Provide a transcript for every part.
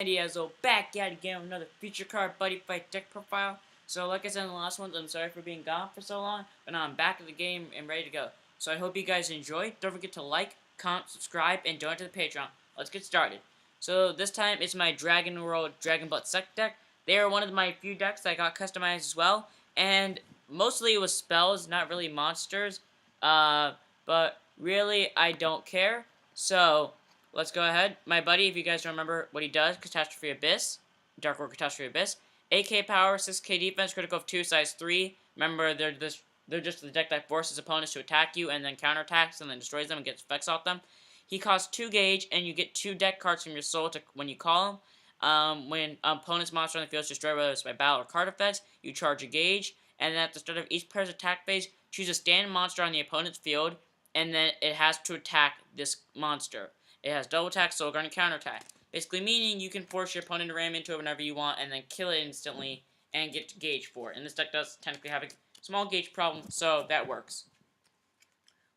Idiozo back at again with another feature card buddy fight deck profile. So like I said in the last ones, I'm sorry for being gone for so long, but now I'm back in the game and ready to go. So I hope you guys enjoy. Don't forget to like, comment, subscribe, and donate to the Patreon. Let's get started. So this time it's my Dragon World Dragonblood Sect deck. They are one of my few decks that got customized as well, and mostly it was spells, not really monsters. But really I don't care. So let's go ahead. My buddy, if you guys don't remember what he does, Catastrophe Abyss, Dark World Catastrophe Abyss. 8k power, 6k defense, critical of 2, size 3. Remember, they're just the deck that forces opponents to attack you and then counterattacks and then destroys them and gets effects off them. He costs 2 gauge, and you get 2 deck cards from your soul when you call him. When opponent's monster on the field is destroyed, whether it's by battle or card effects, you charge a gauge. And then at the start of each player's attack phase, choose a stand monster on the opponent's field, and then it has to attack this monster. It has double attack, soul guard, and counterattack. Basically meaning you can force your opponent to ram into it whenever you want and then kill it instantly and get gauge for it. And this deck does technically have a small gauge problem, so that works.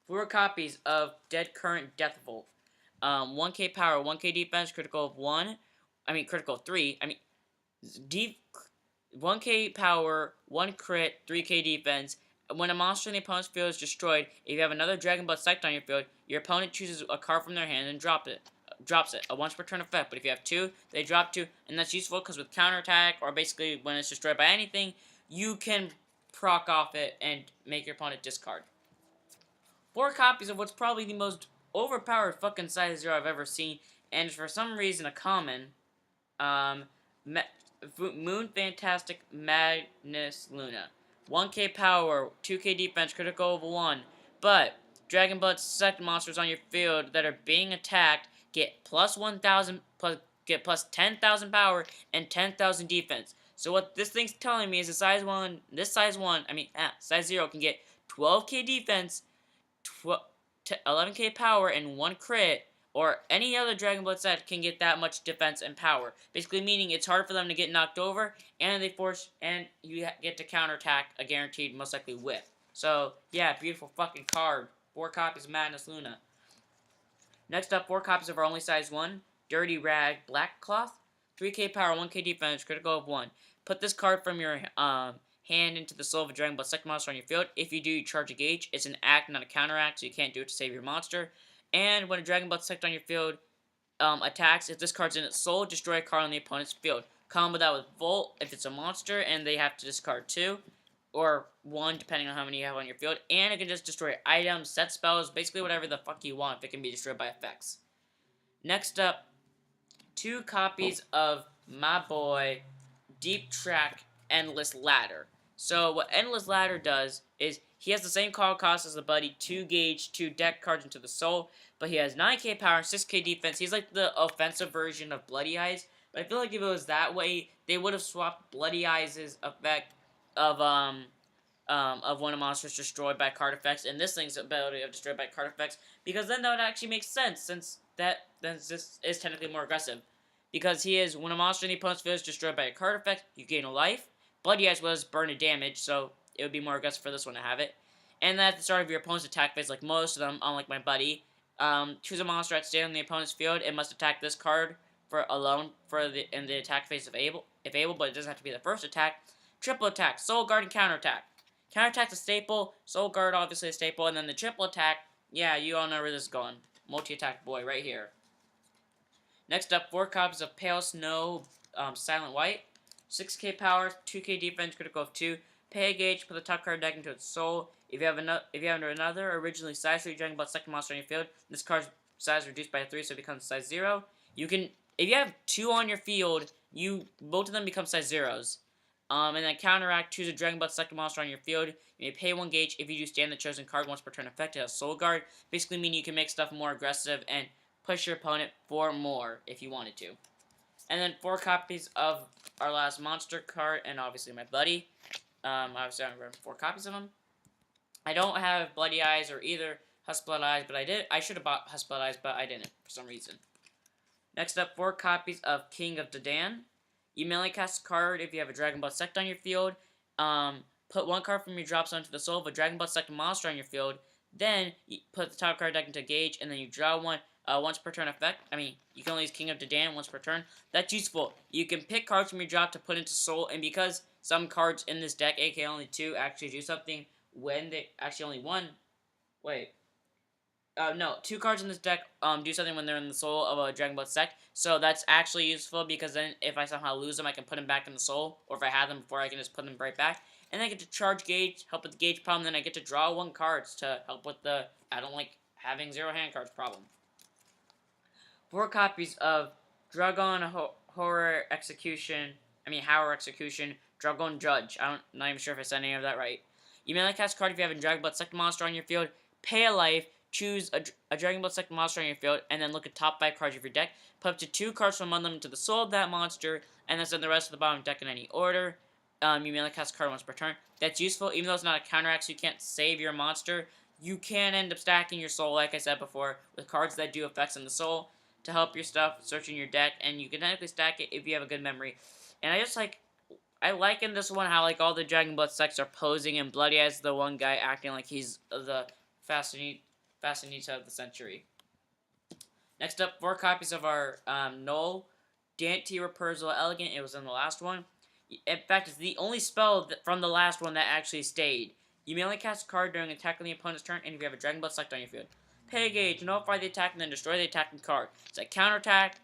4 copies of Dead Current Deathbolt. 1k power, 1k defense, critical of 3. 1k power, 1 crit, 3k defense. When a monster in the opponent's field is destroyed, if you have another Dragonblood Sect on your field, your opponent chooses a card from their hand and drops it. A once per turn effect. But if you have 2, they drop 2, and that's useful because with counterattack, or basically when it's destroyed by anything, you can proc off it and make your opponent discard. 4 copies of what's probably the most overpowered fucking size 0 I've ever seen, and for some reason a common, Moon Fantastic Madness Luna. 1k power, 2k defense, critical of 1. But Dragonblood Sect monsters on your field that are being attacked get plus 1,000, plus 10,000 power and 10,000 defense. So what this thing's telling me is size 0 can get 12k defense, 11k power, and 1 crit, or any other Dragonblood set can get that much defense and power. Basically meaning it's hard for them to get knocked over, and you get to counterattack a guaranteed, most likely whiff. So, yeah, beautiful fucking card. 4 copies of Madness Luna. Next up, 4 copies of our only size 1, Dirty Rag Black Cloth. 3k power, 1k defense, critical of 1. Put this card from your hand into the soul of a Dragonblood Sect monster on your field. If you do, you charge a gauge. It's an act, not a counteract, so you can't do it to save your monster. And when a Dragonblood Sect on your field attacks, if this card's in its soul, destroy a card on the opponent's field. Combo that with Volt if it's a monster, and they have to discard 2, or 1, depending on how many you have on your field. And it can just destroy items, set spells, basically whatever the fuck you want if it can be destroyed by effects. Next up, 2 copies of my boy Deep Track Endless Ladder. So what Endless Ladder does is he has the same card cost as the buddy, 2 gauge, 2 deck cards into the soul, but he has 9k power, 6k defense. He's like the offensive version of Bloody Eyes, but I feel like if it was that way, they would have swapped Bloody Eyes' effect of when a monster is destroyed by card effects, and this thing's ability of destroyed by card effects, because then that would actually make sense, since this is technically more aggressive. Because when a monster in the opponent's field is destroyed by a card effect, you gain a life. Bloody Eyes was burn a damage, so it would be more aggressive for this one to have it. And then at the start of your opponent's attack phase, like most of them, unlike my buddy, choose a monster at stay on the opponent's field. It must attack this card in the attack phase if able, but it doesn't have to be the first attack. Triple attack, soul guard, and counterattack. Counterattack's a staple, soul guard obviously a staple, and then the triple attack, yeah, you all know where this is going. Multi-attack boy right here. Next up, 4 copies of Pale Snow Silent White. 6k power, 2k defense, critical of 2. Pay a gauge, put the top card deck into its soul. If you have another originally size 3 Dragonblood Sect monster on your field, this card's size is reduced by 3, so it becomes size 0. If you have 2 on your field, both of them become size 0s. And then counteract, choose a Dragonblood Sect monster on your field. You may pay 1 gauge if you do stand the chosen card once per turn effect. It has Soul Guard, basically meaning you can make stuff more aggressive and push your opponent for more if you wanted to. And then 4 copies of our last monster card, and obviously my buddy. Obviously I have 4 copies of them. I don't have Bloody Eyes or either Husk Blood Eyes, but I should have bought Husk Blood Eyes, but I didn't for some reason. Next up, 4 copies of King of Dadan. You may only cast a card if you have a Dragonblood Sect on your field. Put 1 card from your drops onto the soul of a Dragonblood Sect monster on your field. Then you put the top card deck into gauge, and then you draw 1. once per turn effect. I mean, you can only use King of Dedan once per turn. That's useful. You can pick cards from your drop to put into Soul, and because some cards in this deck, aka only 2, actually do something when they actually only one. Wait. No, 2 cards in this deck do something when they're in the soul of a Dragonblood Sect. So that's actually useful because then if I somehow lose them, I can put them back in the soul. Or if I have them before, I can just put them right back. And then I get to charge gauge, help with the gauge problem. Then I get to draw 1 cards to help with the I don't like having 0 hand cards problem. 4 copies of Horror Execution. Horror Execution. Dragon Judge. I'm not even sure if I said any of that right. You may cast a card if you have a Dragonblood Sect monster on your field. Pay a life. Choose a Dragonblood Sect monster on your field, and then look at top 5 cards of your deck. Put up to 2 cards from among them into the soul of that monster, and then send the rest of the bottom deck in any order. You may cast a card once per turn. That's useful, even though it's not a counteract, so you can't save your monster. You can end up stacking your soul, like I said before, with cards that do effects in the soul to help your stuff searching your deck, and you can technically stack it if you have a good memory. And I like in this one how all the Dragonblood Sects are posing, and Bloody as the one guy acting like he's the Fascinita of the century. Next up, 4 copies of our Null Dante Repurzo Elegant. It was in the last one. In fact, it's the only spell from the last one that actually stayed. You may only cast a card during attack on the opponent's turn, and if you have a Dragonblood Select on your field. Pay gauge, nullify the attack, and then destroy the attacking card. It's a counterattack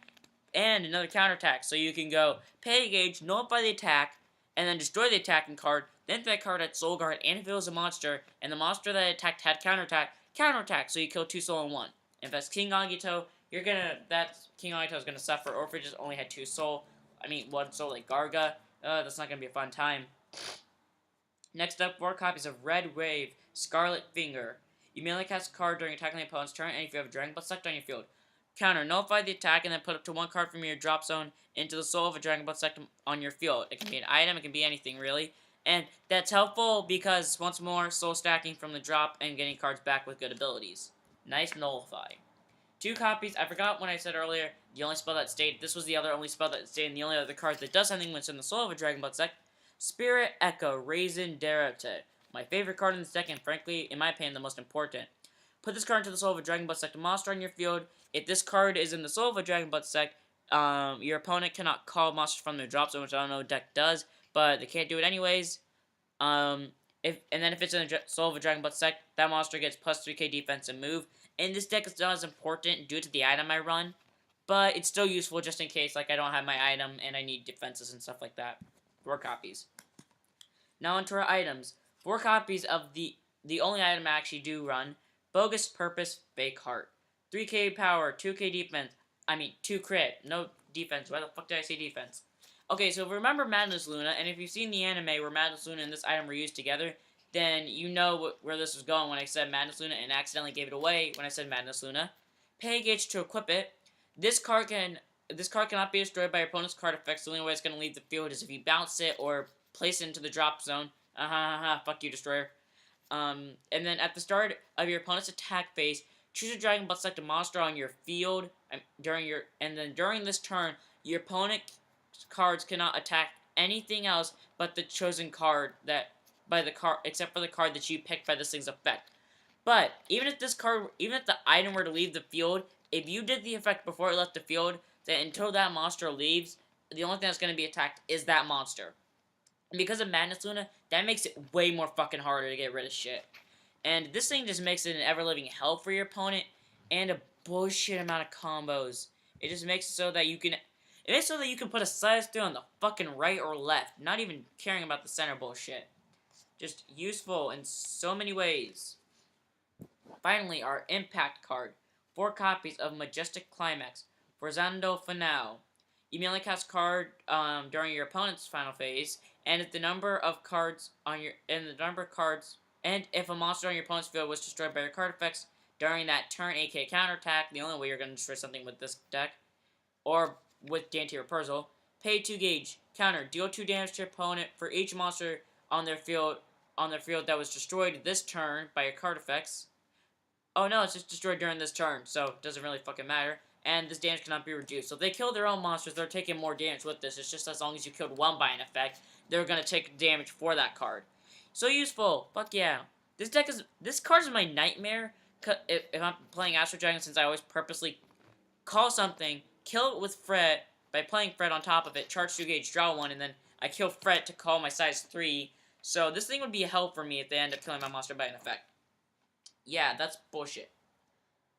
and another counterattack. So you can go pay gauge, nullify the attack, and then destroy the attacking card. Then if that card had Soul Guard, and if it was a monster, and the monster that attacked had counterattack, so you kill 2 soul in 1. If that's King Agito, King Agito is gonna suffer, or if it just only had 2 soul, 1 soul like Garga, that's not gonna be a fun time. Next up, 4 copies of Red Wave Scarlet Finger. You may only cast a card during attacking the opponent's turn, and if you have a Dragonblood Sect on your field. Counter, nullify the attack, and then put up to 1 card from your drop zone into the soul of a Dragonblood Sect on your field. It can be an item, it can be anything, really. And that's helpful because, once more, soul stacking from the drop and getting cards back with good abilities. Nice nullify. 2 copies, I forgot when I said earlier, the only spell that stayed. This was the only spell that stayed, and the only other card that does something when it's in the soul of a Dragonblood Sect. Spirit Echo Raisin Derate. My favorite card in this deck, and frankly, in my opinion, the most important. Put this card into the soul of a Dragonblood Sect monster on your field. If this card is in the soul of a Dragonblood Sect, your opponent cannot call monsters from their drop zone, which I don't know what deck does, but they can't do it anyways. If it's in the soul of a Dragonblood Sect, that monster gets plus 3k defense and move. And this deck is not as important due to the item I run, but it's still useful just in case I don't have my item and I need defenses and stuff like that. 4 copies. Now onto our items. 4 copies of the only item I actually do run. Bogus Purpose Fake Heart. 3k power, 2k defense. 2 crit. No defense. Why the fuck did I say defense? Okay, so remember Madness Luna, and if you've seen the anime where Madness Luna and this item were used together, then you know where this was going when I said Madness Luna and accidentally gave it away when I said Madness Luna. Pay gauge to equip it. This card cannot be destroyed by your opponent's card effects. The only way it's going to leave the field is if you bounce it or place it into the drop zone. Fuck you, Destroyer. And then at the start of your opponent's attack phase, choose a Dragonblood Sect monster on your field during this turn, your opponent's cards cannot attack anything else but the chosen card except for the card that you picked by this thing's effect. But even if the item were to leave the field, if you did the effect before it left the field, then until that monster leaves, the only thing that's going to be attacked is that monster. And because of Madness Luna, that makes it way more fucking harder to get rid of shit. And this thing just makes it an ever-living hell for your opponent, and a bullshit amount of combos. It just makes it so that you can put a size 3 on the fucking right or left, not even caring about the center bullshit. Just useful in so many ways. Finally, our Impact card. 4 copies of Majestic Climax. Forzando Finale. You may only cast a card during your opponent's final phase, and if if a monster on your opponent's field was destroyed by your card effects during that turn, aka counterattack, the only way you're going to destroy something with this deck, or with Dante Repurzo, pay 2 gauge. Counter, deal 2 damage to your opponent for each monster on their field that was destroyed this turn by your card effects. Oh no, it's just destroyed during this turn, so it doesn't really fucking matter. And this damage cannot be reduced. So if they kill their own monsters, they're taking more damage with this. It's just as long as you killed one by an effect, they're gonna take damage for that card. So useful. Fuck yeah. This card is my nightmare. If I'm playing Astro Dragon, since I always purposely call something, kill it with Fret by playing Fret on top of it, charge 2 gauge, draw 1, and then I kill Fret to call my size 3. So this thing would be a help for me if they end up killing my monster by an effect. Yeah, that's bullshit.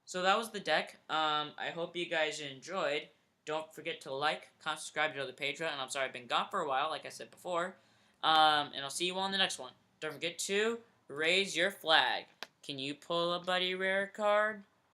So that was the deck. I hope you guys enjoyed. Don't forget to like, comment, subscribe to the Patreon. And I'm sorry I've been gone for a while, like I said before. And I'll see you all in the next one. Don't forget to raise your flag. Can you pull a buddy rare card?